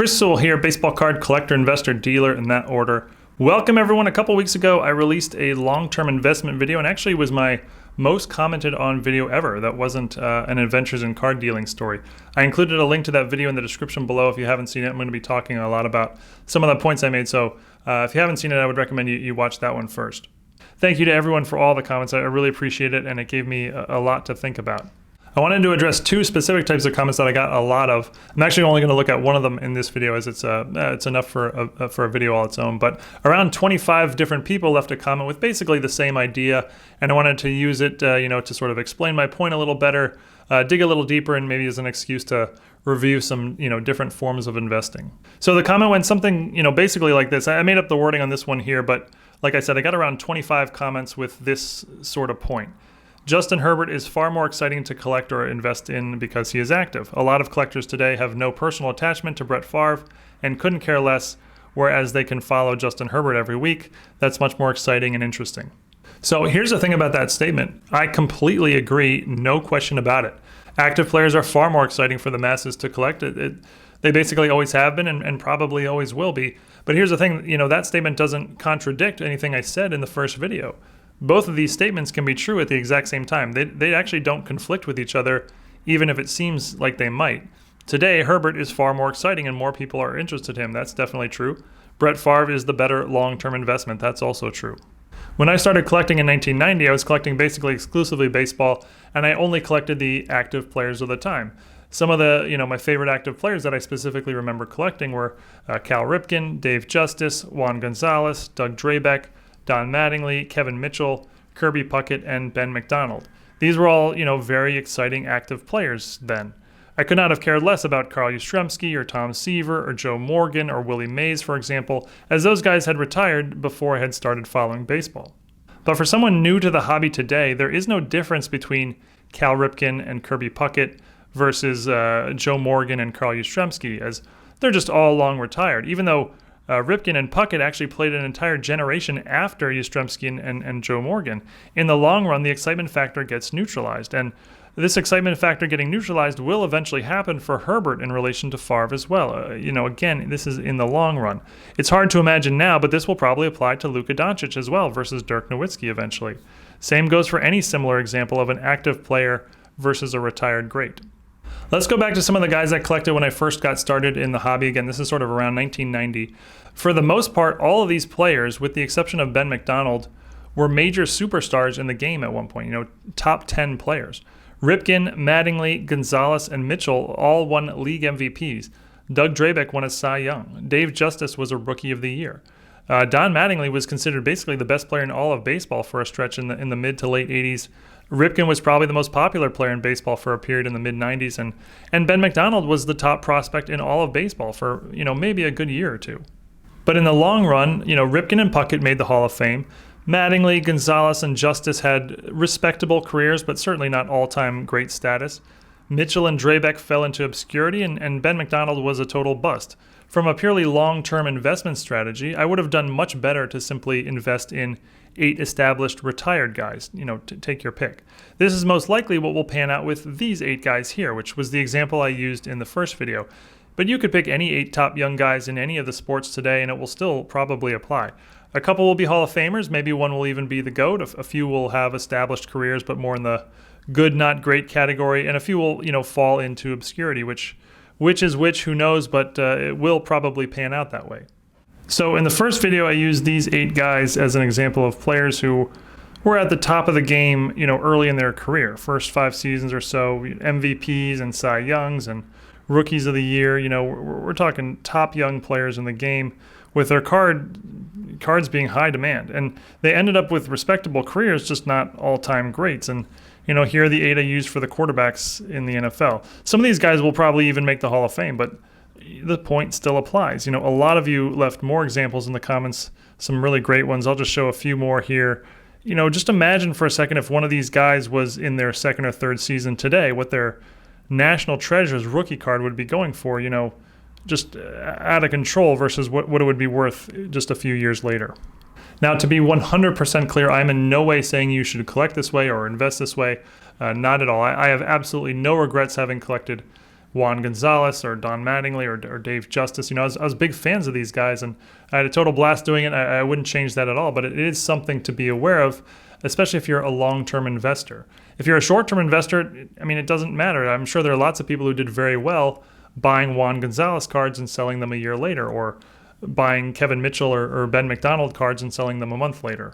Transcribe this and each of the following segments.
Chris Sewall here, baseball card collector, investor, dealer, in that order. Welcome everyone. A couple weeks ago, I released a long-term investment video, and actually was my most commented on video ever. That wasn't an adventures in card dealing story. I included a link to that video in the description below. If you haven't seen it, I'm going to be talking a lot about some of the points I made. So if you haven't seen it, I would recommend you watch that one first. Thank you to everyone for all the comments. I really appreciate it, and it gave me a lot to think about. I wanted to address two specific types of comments that I got a lot of. I'm actually only going to look at one of them in this video, as it's enough for a video all its own. But around 25 different people left a comment with basically the same idea, and I wanted to use it, to sort of explain my point a little better, dig a little deeper, and maybe as an excuse to review some different forms of investing. So the comment went something basically like this. I made up the wording on this one here, but like I said, I got around 25 comments with this sort of point. Justin Herbert is far more exciting to collect or invest in because he is active. A lot of collectors today have no personal attachment to Brett Favre and couldn't care less, whereas they can follow Justin Herbert every week. That's much more exciting and interesting. So here's the thing about that statement. I completely agree, no question about it. Active players are far more exciting for the masses to collect. They basically always have been and probably always will be. But here's the thing, that statement doesn't contradict anything I said in the first video. Both of these statements can be true at the exact same time. They actually don't conflict with each other, even if it seems like they might. Today, Herbert is far more exciting and more people are interested in him. That's definitely true. Brett Favre is the better long-term investment. That's also true. When I started collecting in 1990, I was collecting basically exclusively baseball, and I only collected the active players of the time. Some of the, my favorite active players that I specifically remember collecting were Cal Ripken, Dave Justice, Juan Gonzalez, Doug Drabek, Don Mattingly, Kevin Mitchell, Kirby Puckett, and Ben McDonald. These were all, very exciting active players then. I could not have cared less about Carl Yastrzemski or Tom Seaver or Joe Morgan or Willie Mays, for example, as those guys had retired before I had started following baseball. But for someone new to the hobby today, there is no difference between Cal Ripken and Kirby Puckett versus Joe Morgan and Carl Yastrzemski, as they're just all long retired, even though Ripken and Puckett actually played an entire generation after Yastrzemski and Joe Morgan. In the long run, the excitement factor gets neutralized, and this excitement factor getting neutralized will eventually happen for Herbert in relation to Favre as well. Again, this is in the long run. It's hard to imagine now, but this will probably apply to Luka Doncic as well versus Dirk Nowitzki eventually. Same goes for any similar example of an active player versus a retired great. Let's go back to some of the guys I collected when I first got started in the hobby. Again, this is sort of around 1990. For the most part, all of these players, with the exception of Ben McDonald, were major superstars in the game at one point, top 10 players. Ripken, Mattingly, Gonzalez, and Mitchell all won league MVPs. Doug Drabek won a Cy Young. Dave Justice was a Rookie of the Year. Don Mattingly was considered basically the best player in all of baseball for a stretch in the mid to late 80s. Ripken was probably the most popular player in baseball for a period in the mid-90s, and Ben McDonald was the top prospect in all of baseball for, maybe a good year or two. But in the long run, Ripken and Puckett made the Hall of Fame. Mattingly, Gonzalez, and Justice had respectable careers, but certainly not all-time great status. Mitchell and Drabek fell into obscurity, and Ben McDonald was a total bust. From a purely long-term investment strategy, I would have done much better to simply invest in 8 established retired guys, to take your pick. This is most likely what will pan out with these 8 guys here, which was the example I used in the first video. But you could pick any 8 top young guys in any of the sports today, and it will still probably apply. A couple will be Hall of Famers, maybe one will even be the GOAT. A few will have established careers, but more in the good, not great category, and a few will, fall into obscurity, which is which, who knows, but it will probably pan out that way. So in the first video, I used these 8 guys as an example of players who were at the top of the game, early in their career. First 5 seasons or so, MVPs and Cy Youngs and Rookies of the Year. We're talking top young players in the game with their cards being high demand. And they ended up with respectable careers, just not all-time greats. And, here are the 8 I used for the quarterbacks in the NFL. Some of these guys will probably even make the Hall of Fame, but the point still applies. A lot of you left more examples in the comments, some really great ones. I'll just show a few more here. Just imagine for a second if one of these guys was in their 2nd or 3rd season today, what their National Treasures rookie card would be going for, just out of control versus what it would be worth just a few years later. Now, to be 100% clear, I'm in no way saying you should collect this way or invest this way. Not at all. I have absolutely no regrets having collected Juan Gonzalez or Don Mattingly or Dave Justice. I was big fans of these guys, and I had a total blast doing it. I wouldn't change that at all, but it is something to be aware of, especially if you're a long-term investor. If you're a short-term investor, it doesn't matter. I'm sure there are lots of people who did very well buying Juan Gonzalez cards and selling them a year later, or buying Kevin Mitchell or Ben McDonald cards and selling them a month later.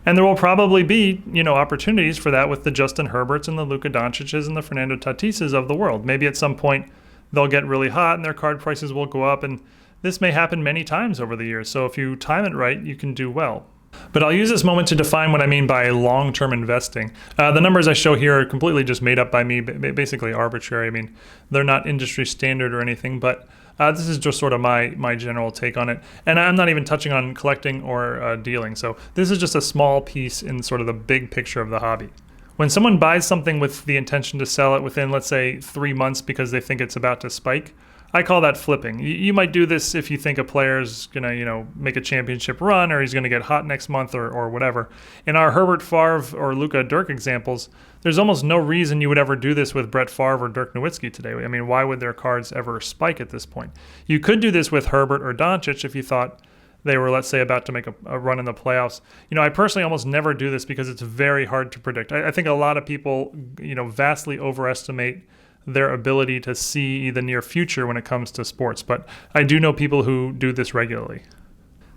And there will probably be, opportunities for that with the Justin Herberts and the Luka Doncic's and the Fernando Tatises of the world. Maybe at some point they'll get really hot and their card prices will go up, and this may happen many times over the years. So if you time it right, you can do well. But I'll use this moment to define what I mean by long-term investing. The numbers I show here are completely just made up by me, basically arbitrary. They're not industry standard or anything, but this is just sort of my general take on it. And I'm not even touching on collecting or dealing. So this is just a small piece in sort of the big picture of the hobby. When someone buys something with the intention to sell it within, let's say, 3 months because they think it's about to spike, I call that flipping. You might do this if you think a player's going to, make a championship run, or he's going to get hot next month or whatever. In our Herbert Favre or Luka Dirk examples, there's almost no reason you would ever do this with Brett Favre or Dirk Nowitzki today. Why would their cards ever spike at this point? You could do this with Herbert or Doncic if you thought they were, let's say, about to make a run in the playoffs. I personally almost never do this because it's very hard to predict. I think a lot of people, vastly overestimate their ability to see the near future when it comes to sports. But I do know people who do this regularly.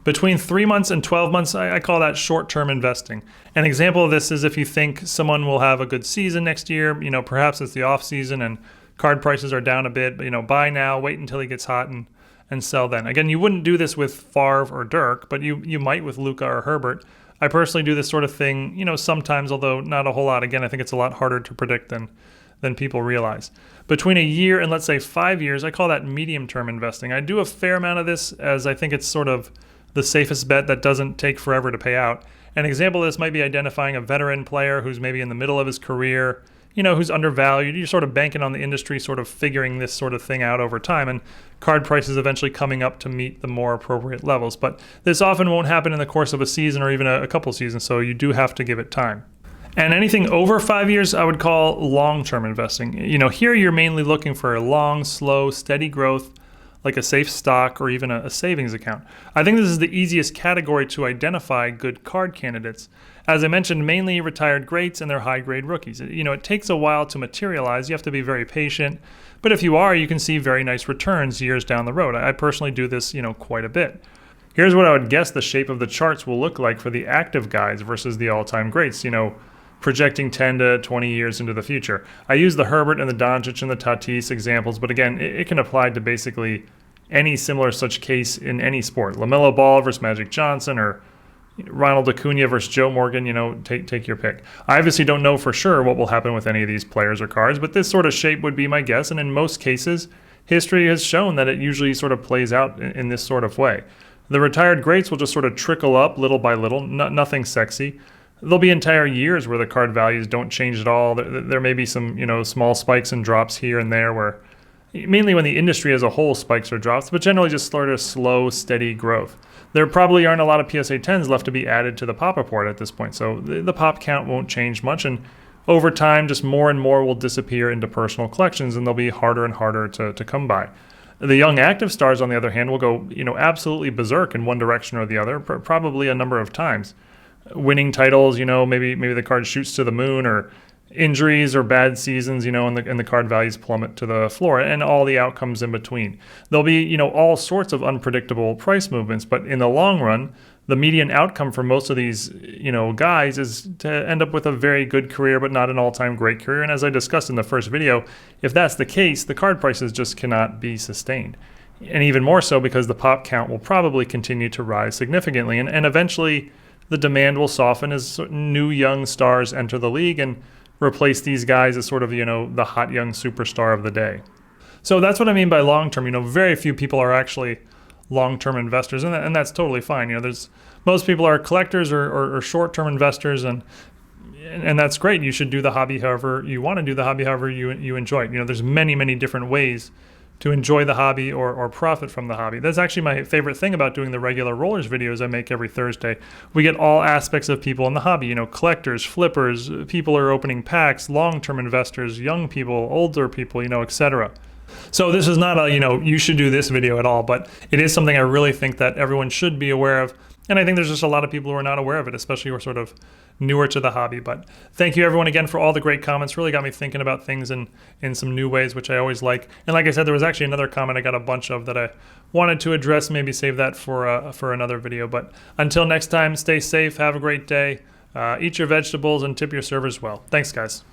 Between 3 months and 12 months, I call that short-term investing. An example of this is if you think someone will have a good season next year, perhaps it's the off season and card prices are down a bit, but buy now, wait until he gets hot and sell then. Again, you wouldn't do this with Favre or Dirk, but you might with Luka or Herbert. I personally do this sort of thing, sometimes, although not a whole lot. Again, I think it's a lot harder to predict than people realize. Between a year and let's say 5 years, I call that medium-term investing. I do a fair amount of this as I think it's sort of the safest bet that doesn't take forever to pay out. An example of this might be identifying a veteran player who's maybe in the middle of his career, who's undervalued. You're sort of banking on the industry sort of figuring this sort of thing out over time, and card prices eventually coming up to meet the more appropriate levels. But this often won't happen in the course of a season or even a couple seasons, so you do have to give it time. And anything over 5 years, I would call long-term investing. Here you're mainly looking for long, slow, steady growth, like a safe stock or even a savings account. I think this is the easiest category to identify good card candidates. As I mentioned, mainly retired greats and their high-grade rookies. It takes a while to materialize. You have to be very patient. But if you are, you can see very nice returns years down the road. I personally do this, quite a bit. Here's what I would guess the shape of the charts will look like for the active guys versus the all-time greats, projecting 10 to 20 years into the future. I use the Herbert and the Doncic and the Tatis examples, but again, it can apply to basically any similar such case in any sport. LaMelo Ball versus Magic Johnson, or Ronald Acuna versus Joe Morgan, take your pick. I obviously don't know for sure what will happen with any of these players or cards, but this sort of shape would be my guess, and in most cases, history has shown that it usually sort of plays out in this sort of way. The retired greats will just sort of trickle up little by little, nothing sexy. There'll be entire years where the card values don't change at all. There may be some, small spikes and drops here and there, where mainly when the industry as a whole spikes or drops, but generally just sort of slow, steady growth. There probably aren't a lot of PSA 10s left to be added to the pop report at this point, so the pop count won't change much, and over time, just more and more will disappear into personal collections, and they'll be harder and harder to come by. The young active stars, on the other hand, will go, absolutely berserk in one direction or the other, probably a number of times. Winning titles, maybe the card shoots to the moon, or injuries or bad seasons, and the card values plummet to the floor, and all the outcomes in between. There'll be, all sorts of unpredictable price movements, but in the long run, the median outcome for most of these, guys is to end up with a very good career, but not an all-time great career. And as I discussed in the first video, if that's the case, the card prices just cannot be sustained. And even more so because the pop count will probably continue to rise significantly, and eventually the demand will soften as new young stars enter the league and replace these guys as sort of, the hot young superstar of the day. So that's what I mean by long-term. Very few people are actually long-term investors, and that's totally fine. Most people are collectors or short-term investors, and that's great. You should do the hobby however you want to do the hobby, however you enjoy it. There's many different ways to enjoy the hobby or profit from the hobby. That's actually my favorite thing about doing the regular rollers videos I make every Thursday. We get all aspects of people in the hobby, collectors, flippers, people who are opening packs, long-term investors, young people, older people, etc. So this is not a, you should do this video at all, but it is something I really think that everyone should be aware of. And I think there's just a lot of people who are not aware of it, especially who are sort of newer to the hobby. But thank you everyone again for all the great comments. Really got me thinking about things in some new ways, which I always like. And like I said, there was actually another comment I got a bunch of that I wanted to address, maybe save that for another video. But until next time, stay safe, have a great day, eat your vegetables, and tip your servers well. Thanks, guys.